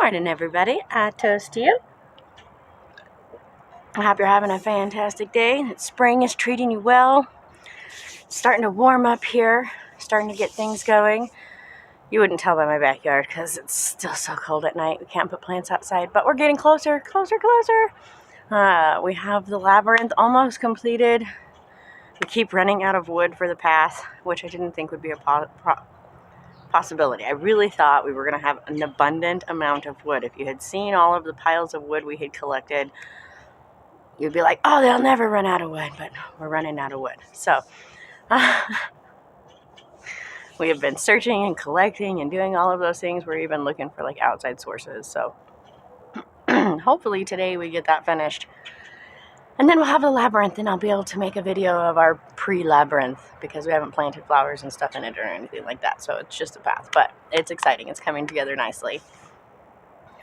morning, everybody. I toast to you. I hope you're having a fantastic day. That spring is treating you well. It's starting to warm up here. Starting to get things going. You wouldn't tell by my backyard because it's still so cold at night. We can't put plants outside, but we're getting closer. We have the labyrinth almost completed. We keep running out of wood for the path, which I didn't think would be a possibility. I really thought we were going to have an abundant amount of wood. If you had seen all of the piles of wood we had collected, you'd be like, oh, they'll never run out of wood, but we're running out of wood. So we have been searching and collecting and doing all of those things. We're even looking for like outside sources. So hopefully today we get that finished. And then we'll have the labyrinth, and I'll be able to make a video of our pre-labyrinth because we haven't planted flowers and stuff in it or anything like that. So it's just a path, but it's exciting. It's coming together nicely.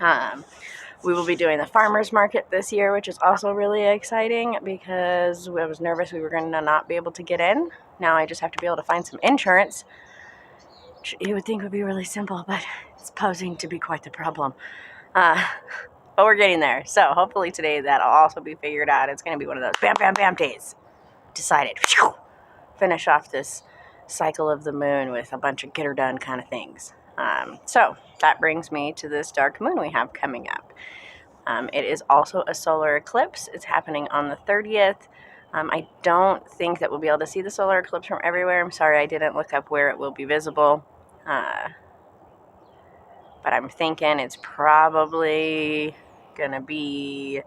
We will be doing the farmer's market this year, which is also really exciting because I was nervous we were going to not be able to get in. Now I just have to be able to find some insurance, which you would think would be really simple, but it's posing to be quite the problem. But we're getting there. So hopefully today that'll also be figured out. It's going to be one of those bam, bam, bam days. Decided. Finish off this cycle of the moon with a bunch of get her done kind of things. So that brings me to this dark moon we have coming up. It is also a solar eclipse. It's happening on the 30th. I don't think that we'll be able to see the solar eclipse from everywhere. I'm sorry I didn't look up where it will be visible. But I'm thinking it's probably going to be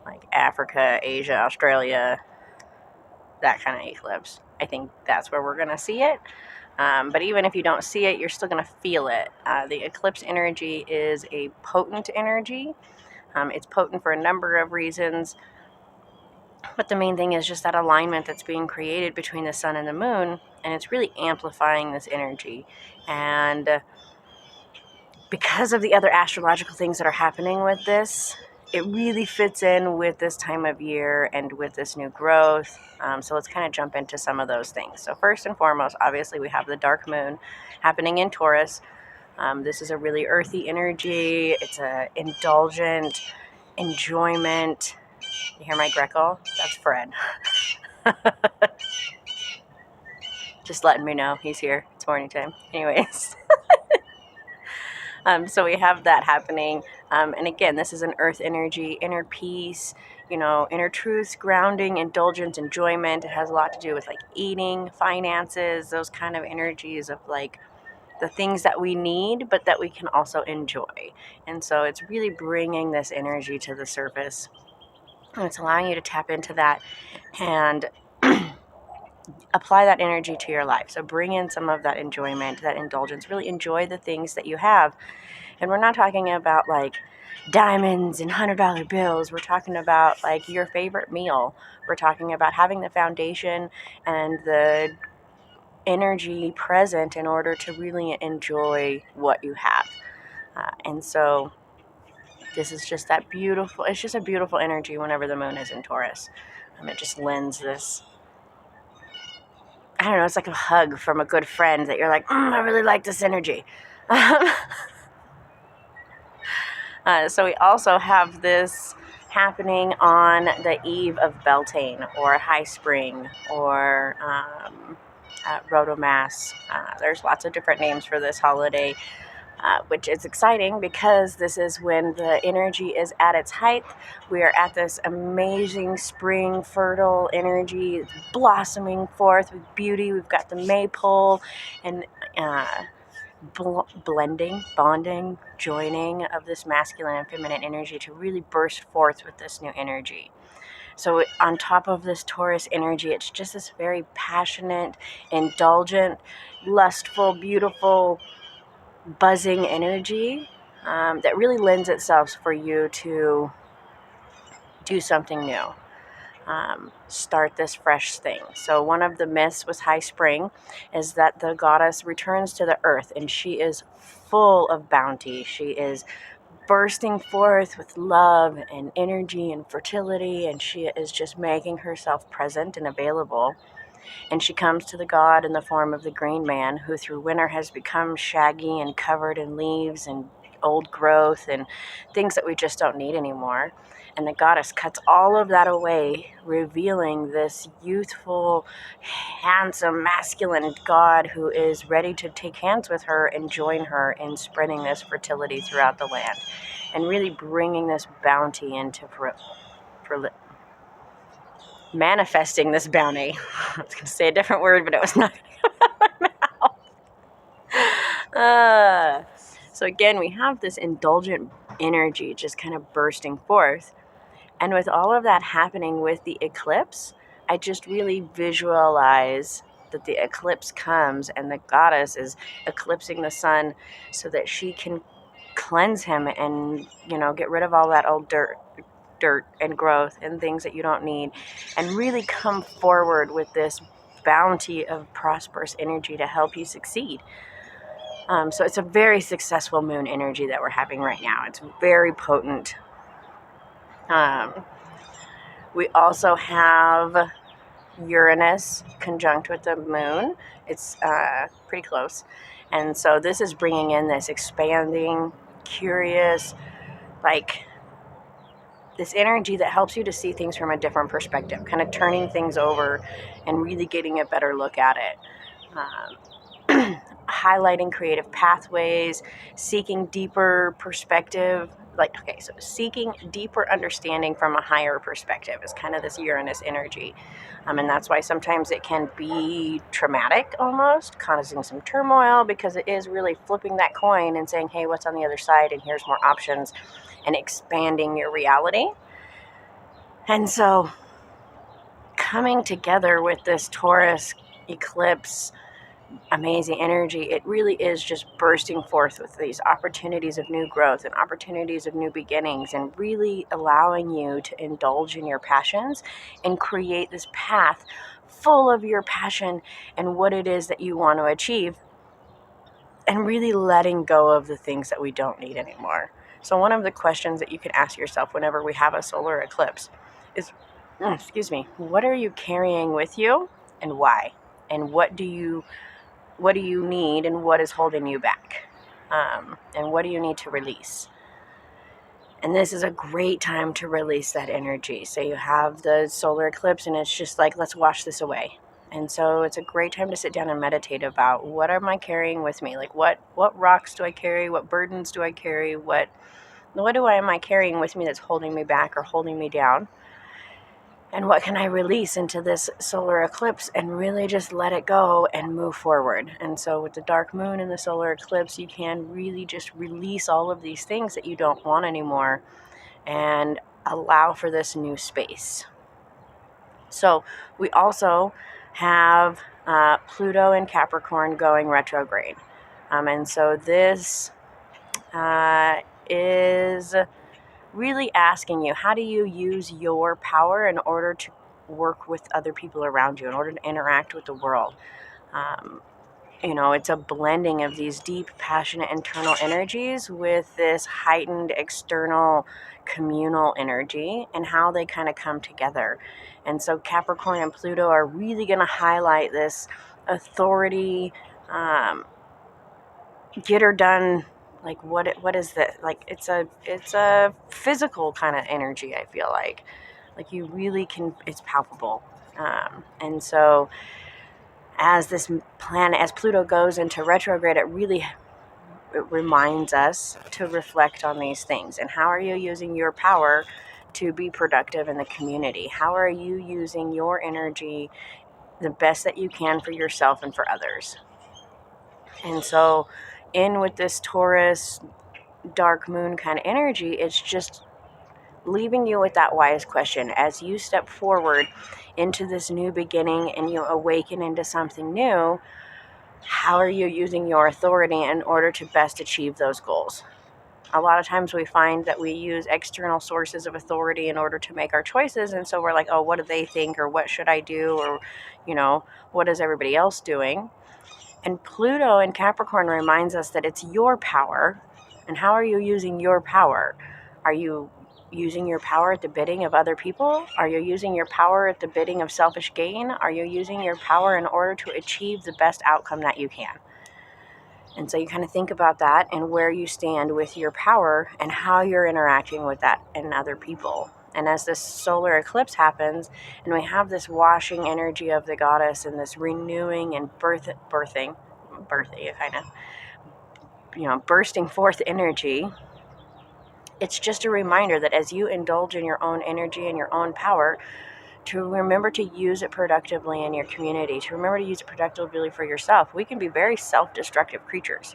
like Africa, Asia, Australia, that kind of eclipse. I think that's where we're going to see it. But even if you don't see it, you're still going to feel it. The eclipse energy is a potent energy. It's potent for a number of reasons. But the main thing is just that alignment that's being created between the sun and the moon. And it's really amplifying this energy. And because of the other astrological things that are happening with this, it really fits in with this time of year and with this new growth. So let's kind of jump into some of those things. So first and foremost, obviously we have the dark moon happening in Taurus. This is a really earthy energy. It's a indulgent enjoyment. You hear my Greco? That's Fred. Just letting me know he's here. It's morning time. Anyways. So we have that happening. And again, this is an earth energy, inner peace, inner truth, grounding, indulgence, enjoyment. It has a lot to do with like eating, finances, those kind of energies of like the things that we need, but that we can also enjoy. And so it's really bringing this energy to the surface. And it's allowing you to tap into that and apply that energy to your life. So bring in some of that enjoyment, that indulgence. Really enjoy the things that you have. And we're not talking about like diamonds and $100 bills. We're talking about like your favorite meal. We're talking about having the foundation and the energy present in order to really enjoy what you have. And so this is just that beautiful, it's just a beautiful energy whenever the moon is in Taurus. It just lends this, I don't know, it's like a hug from a good friend that you're like, I really like this energy. So we also have this happening on the eve of Beltane or High Spring or Rotomass. There's lots of different names for this holiday, which is exciting because this is when the energy is at its height. We are at this amazing spring, fertile energy. It's blossoming forth with beauty. We've got the maypole and bonding, joining of this masculine and feminine energy to really burst forth with this new energy. So on top of this Taurus energy, it's just this very passionate, indulgent, lustful, beautiful, buzzing energy that really lends itself for you to do something new. Start this fresh thing. So one of the myths with High Spring is that the goddess returns to the earth and she is full of bounty. She is bursting forth with love and energy and fertility, and she is just making herself present and available. And she comes to the god in the form of the green man, who through winter has become shaggy and covered in leaves and old growth and things that we just don't need anymore. And the goddess cuts all of that away, revealing this youthful, handsome, masculine god who is ready to take hands with her and join her in spreading this fertility throughout the land and really bringing this bounty into manifesting this bounty. I was going to say a different word, but it was not going to come out of my mouth. So again, we have this indulgent energy just kind of bursting forth. And with all of that happening with the eclipse, I just really visualize that the eclipse comes and the goddess is eclipsing the sun so that she can cleanse him and, get rid of all that old dirt and growth and things that you don't need, and really come forward with this bounty of prosperous energy to help you succeed. So it's a very successful moon energy that we're having right now. It's very potent. We also have Uranus conjunct with the moon. It's pretty close. And so this is bringing in this expanding, curious, this energy that helps you to see things from a different perspective, kind of turning things over and really getting a better look at it. Highlighting creative pathways, seeking deeper perspective, seeking deeper understanding from a higher perspective is kind of this Uranus energy. And that's why sometimes it can be traumatic almost, causing some turmoil, because it is really flipping that coin and saying, hey, what's on the other side? And here's more options, and expanding your reality. And so coming together with this Taurus eclipse amazing energy, it really is just bursting forth with these opportunities of new growth and opportunities of new beginnings, and really allowing you to indulge in your passions and create this path full of your passion and what it is that you want to achieve, and really letting go of the things that we don't need anymore. So one of the questions that you can ask yourself whenever we have a solar eclipse is, what are you carrying with you and why? And what do you need and what is holding you back? And what do you need to release? And this is a great time to release that energy. So you have the solar eclipse and it's just like, let's wash this away. And so it's a great time to sit down and meditate about, what am I carrying with me? Like what rocks do I carry? What burdens do I carry? What am I carrying with me that's holding me back or holding me down? And what can I release into this solar eclipse and really just let it go and move forward? And so with the dark moon and the solar eclipse, you can really just release all of these things that you don't want anymore and allow for this new space. So we also have Pluto and Capricorn going retrograde. And so this is really asking you, how do you use your power in order to work with other people around you, in order to interact with the world? It's a blending of these deep, passionate internal energies with this heightened external communal energy, and how they kind of come together. And so Capricorn and Pluto are really going to highlight this authority, get her done. Like what is that? Like it's a physical kind of energy. I feel like you really can. It's palpable. And so as this planet, as Pluto goes into retrograde, it reminds us to reflect on these things. And how are you using your power to be productive in the community? How are you using your energy the best that you can for yourself and for others? And so in with this Taurus dark moon kind of energy, it's just leaving you with that wise question as you step forward into this new beginning and you awaken into something new. How are you using your authority in order to best achieve those goals? A lot of times we find that we use external sources of authority in order to make our choices, and so we're like, oh, what do they think, or what should I do, or what is everybody else doing? And Pluto in Capricorn reminds us that it's your power. And how are you using your power? Are you using your power at the bidding of other people? Are you using your power at the bidding of selfish gain? Are you using your power in order to achieve the best outcome that you can? And so you kind of think about that and where you stand with your power and how you're interacting with that and other people. And as this solar eclipse happens, and we have this washing energy of the goddess and this renewing and birthing, kind of, bursting forth energy, it's just a reminder that as you indulge in your own energy and your own power, to remember to use it productively in your community, to remember to use it productively for yourself. We can be very self-destructive creatures.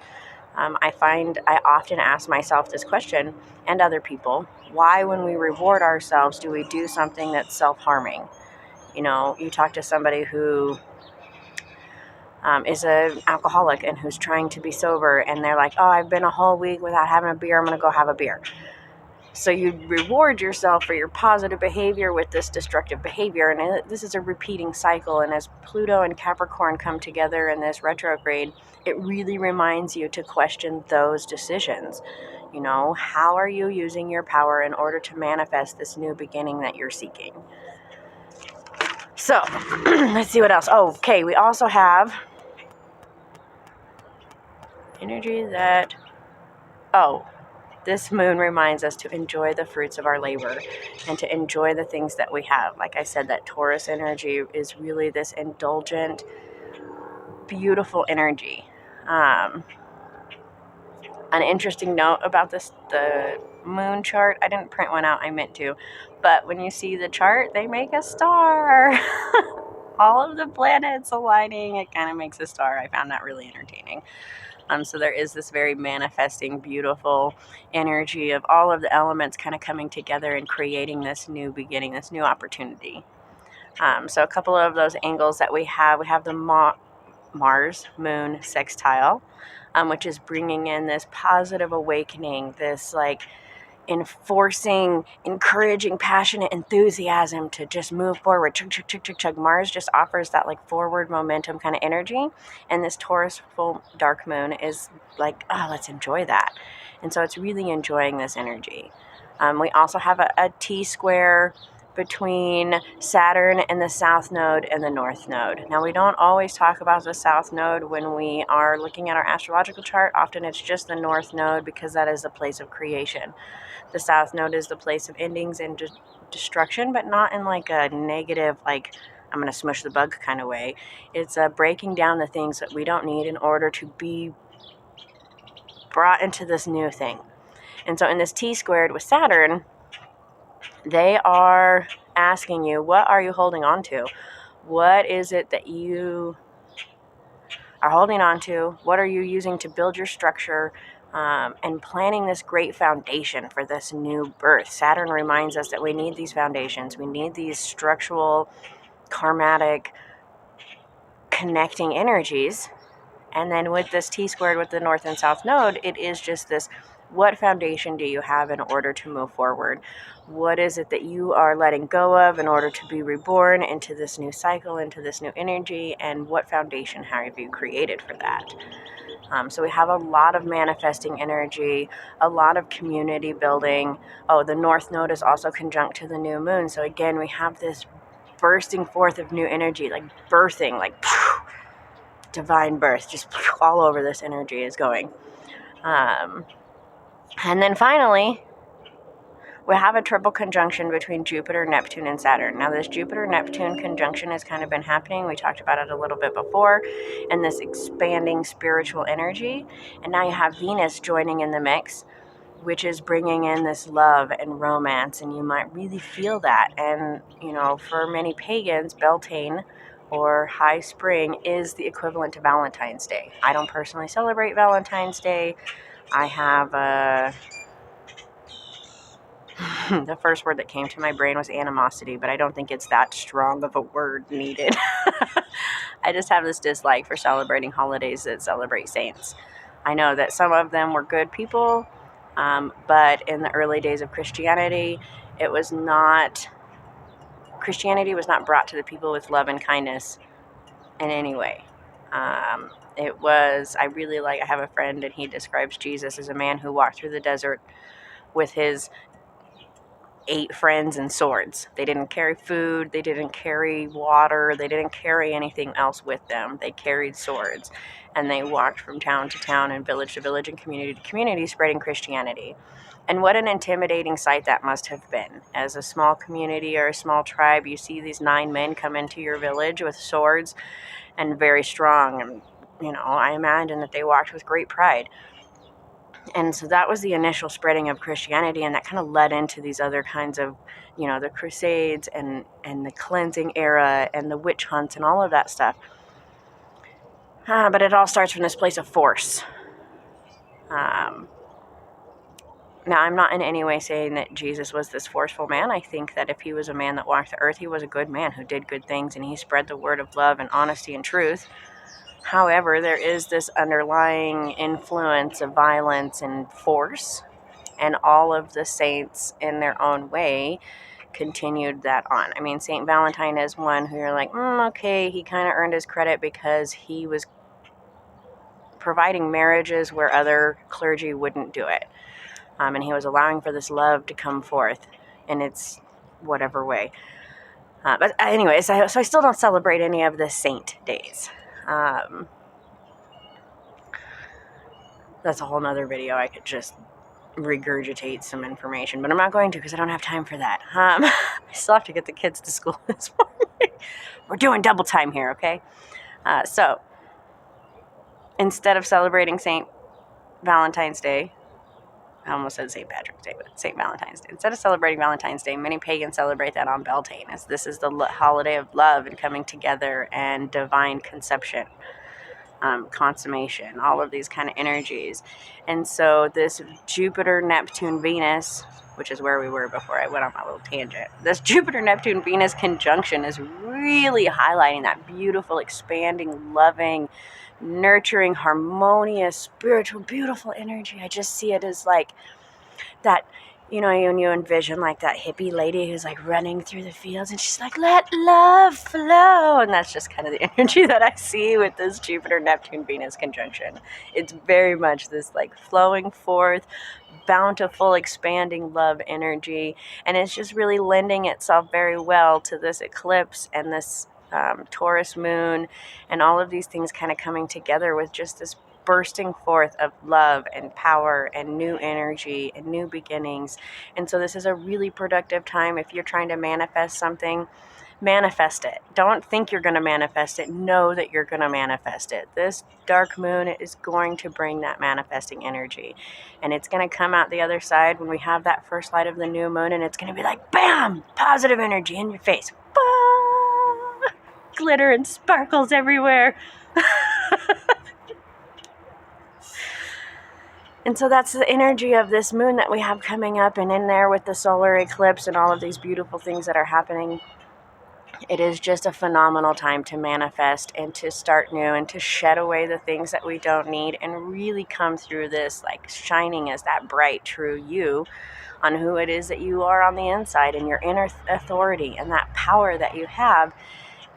I find I often ask myself this question, and other people, why when we reward ourselves do we do something that's self-harming? You talk to somebody who is an alcoholic and who's trying to be sober, and they're like, oh, I've been a whole week without having a beer, I'm going to go have a beer. So you reward yourself for your positive behavior with this destructive behavior, and this is a repeating cycle. And as Pluto and Capricorn come together in this retrograde, it really reminds you to question those decisions. How are you using your power in order to manifest this new beginning that you're seeking? So, let's see what else. Oh, okay, we also have energy that... this moon reminds us to enjoy the fruits of our labor and to enjoy the things that we have. Like I said, that Taurus energy is really this indulgent, beautiful energy. An interesting note about the moon chart, I didn't print one out, I meant to, but when you see the chart, they make a star. All of the planets aligning, it kind of makes a star. I found that really entertaining. So there is this very manifesting, beautiful energy of all of the elements kind of coming together and creating this new beginning, this new opportunity. So a couple of those angles that we have the Mars moon sextile, which is bringing in this positive awakening, this encouraging, passionate enthusiasm to just move forward. Chug, chug, chug, chug, chug. Mars just offers that forward momentum kind of energy. And this Taurus full dark moon is let's enjoy that. And so it's really enjoying this energy. We also have a T-square between Saturn and the South Node and the North Node. Now, we don't always talk about the South Node when we are looking at our astrological chart. Often it's just the North Node because that is the place of creation. The South Node is the place of endings and destruction, but not in a negative, I'm going to smush the bug kind of way. It's breaking down the things that we don't need in order to be brought into this new thing. And so in this T-squared with Saturn, they are asking you, what are you holding on to? What is it that you are holding on to? What are you using to build your structure? And planning this great foundation for this new birth. Saturn reminds us that we need these foundations. We need these structural, karmatic, connecting energies. And then with this T-squared with the North and South Node, it is just this, what foundation do you have in order to move forward? What is it that you are letting go of in order to be reborn into this new cycle, into this new energy? And what foundation have you created for that? So we have a lot of manifesting energy, a lot of community building. Oh, the North Node is also conjunct to the new moon. So again, we have this bursting forth of new energy, birthing, divine birth, just all over this energy is going. And then finally, we have a triple conjunction between Jupiter, Neptune, and Saturn. Now, this Jupiter-Neptune conjunction has kind of been happening. We talked about it a little bit before, and this expanding spiritual energy. And now you have Venus joining in the mix, which is bringing in this love and romance, and you might really feel that. And, for many pagans, Beltane, or high spring, is the equivalent to Valentine's Day. I don't personally celebrate Valentine's Day. I have the first word that came to my brain was animosity, but I don't think it's that strong of a word needed. I just have this dislike for celebrating holidays that celebrate saints. I know that some of them were good people, but in the early days of Christianity, Christianity was not brought to the people with love and kindness in any way. I have a friend, and he describes Jesus as a man who walked through the desert with his 8 friends and swords. They didn't carry food, they didn't carry water, they didn't carry anything else with them. They carried swords, and they walked from town to town and village to village and community to community spreading Christianity. And what an intimidating sight that must have been. As a small community or a small tribe, you see these 9 men come into your village with swords and very strong. And, I imagine that they walked with great pride. And so that was the initial spreading of Christianity, and that kind of led into these other kinds of, the Crusades and the cleansing era and the witch hunts and all of that stuff. But it all starts from this place of force. Now, I'm not in any way saying that Jesus was this forceful man. I think that if he was a man that walked the earth, he was a good man who did good things, and he spread the word of love and honesty and truth. However, there is this underlying influence of violence and force, and all of the saints in their own way continued that on. I mean, St. Valentine is one who you're like, okay, he kind of earned his credit because he was providing marriages where other clergy wouldn't do it. And he was allowing for this love to come forth in its whatever way. But anyways, so I still don't celebrate any of the saint days. That's a whole nother video. I could just regurgitate some information, but I'm not going to because I don't have time for that. I still have to get the kids to school this morning. We're doing double time here, okay? So instead of celebrating St. Valentine's Day, I almost said St. Patrick's Day, but St. Valentine's Day. Instead of celebrating Valentine's Day, many pagans celebrate that on Beltane, as this is the holiday of love and coming together and divine conception, consummation, all of these kind of energies. And so this Jupiter, Neptune, Venus, which is where we were before I went on my little tangent, this Jupiter, Neptune, Venus conjunction is really highlighting that beautiful, expanding, loving, nurturing, harmonious, spiritual, beautiful energy. I just see it as like that, when you envision like that hippie lady who's like running through the fields and she's like, let love flow. And that's just kind of the energy that I see with this Jupiter, Neptune, Venus conjunction. It's very much this like flowing forth, bountiful, expanding love energy. And it's just really lending itself very well to this eclipse and this Taurus moon and all of these things kind of coming together with just this bursting forth of love and power and new energy and new beginnings. And so this is a really productive time. If you're trying to manifest something, manifest it. Don't think you're going to manifest it. Know that you're going to manifest it. This dark moon is going to bring that manifesting energy, and it's going to come out the other side when we have that first light of the new moon, and it's going to be like, bam, positive energy in your face. Glitter and sparkles everywhere. And so that's the energy of this moon that we have coming up, and in there with the solar eclipse and all of these beautiful things that are happening, it is just a phenomenal time to manifest and to start new and to shed away the things that we don't need and really come through this like shining as that bright, true you on who it is that you are on the inside and your inner authority and that power that you have.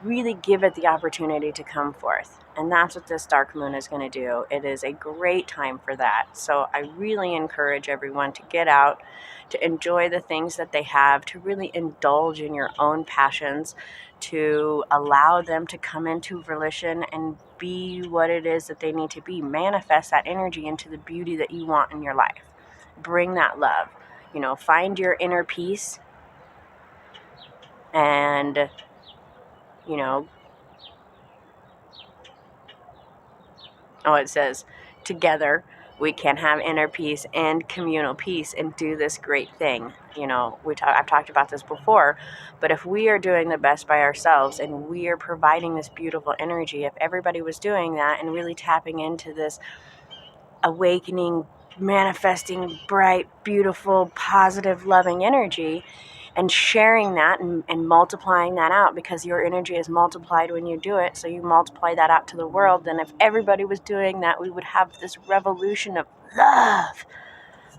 Really give it the opportunity to come forth. And that's what this dark moon is going to do. It is a great time for that. So I really encourage everyone to get out, to enjoy the things that they have, to really indulge in your own passions, to allow them to come into fruition and be what it is that they need to be. Manifest that energy into the beauty that you want in your life. Bring that love. Find your inner peace and it says, together we can have inner peace and communal peace and do this great thing. I've talked about this before, but if we are doing the best by ourselves and we are providing this beautiful energy, if everybody was doing that and really tapping into this awakening, manifesting, bright, beautiful, positive, loving energy, and sharing that and multiplying that out, because your energy is multiplied when you do it. So you multiply that out to the world. Then if everybody was doing that, we would have this revolution of love.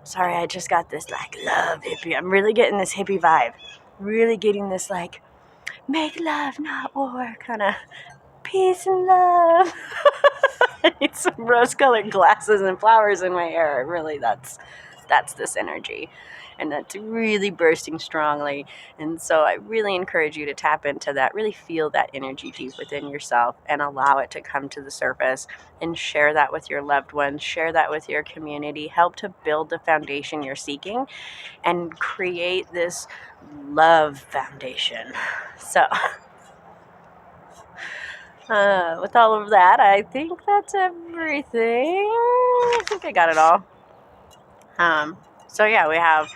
Sorry, I just got this like love hippie. I'm really getting this hippie vibe. Really getting this like make love, not war kind of peace and love. I need some rose-colored glasses and flowers in my hair. Really, that's That's this energy. And that's really bursting strongly. And so I really encourage you to tap into that, really feel that energy deep within yourself and allow it to come to the surface, and share that with your loved ones, share that with your community, help to build the foundation you're seeking and create this love foundation. So with all of that, I think that's everything. I think I got it all. So yeah, we have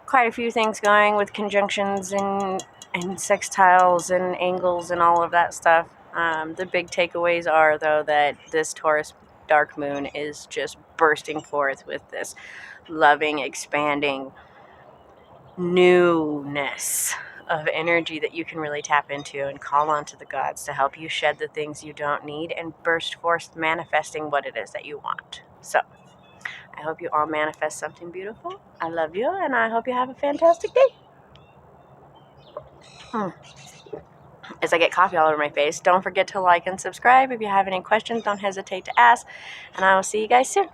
quite a few things going with conjunctions and sextiles and angles and all of that stuff. The big takeaways are, though, that this Taurus dark moon is just bursting forth with this loving, expanding newness of energy that you can really tap into and call on to the gods to help you shed the things you don't need and burst forth manifesting what it is that you want. So I hope you all manifest something beautiful. I love you, and I hope you have a fantastic day. As I get coffee all over my face, don't forget to like and subscribe. If you have any questions, don't hesitate to ask, and I will see you guys soon.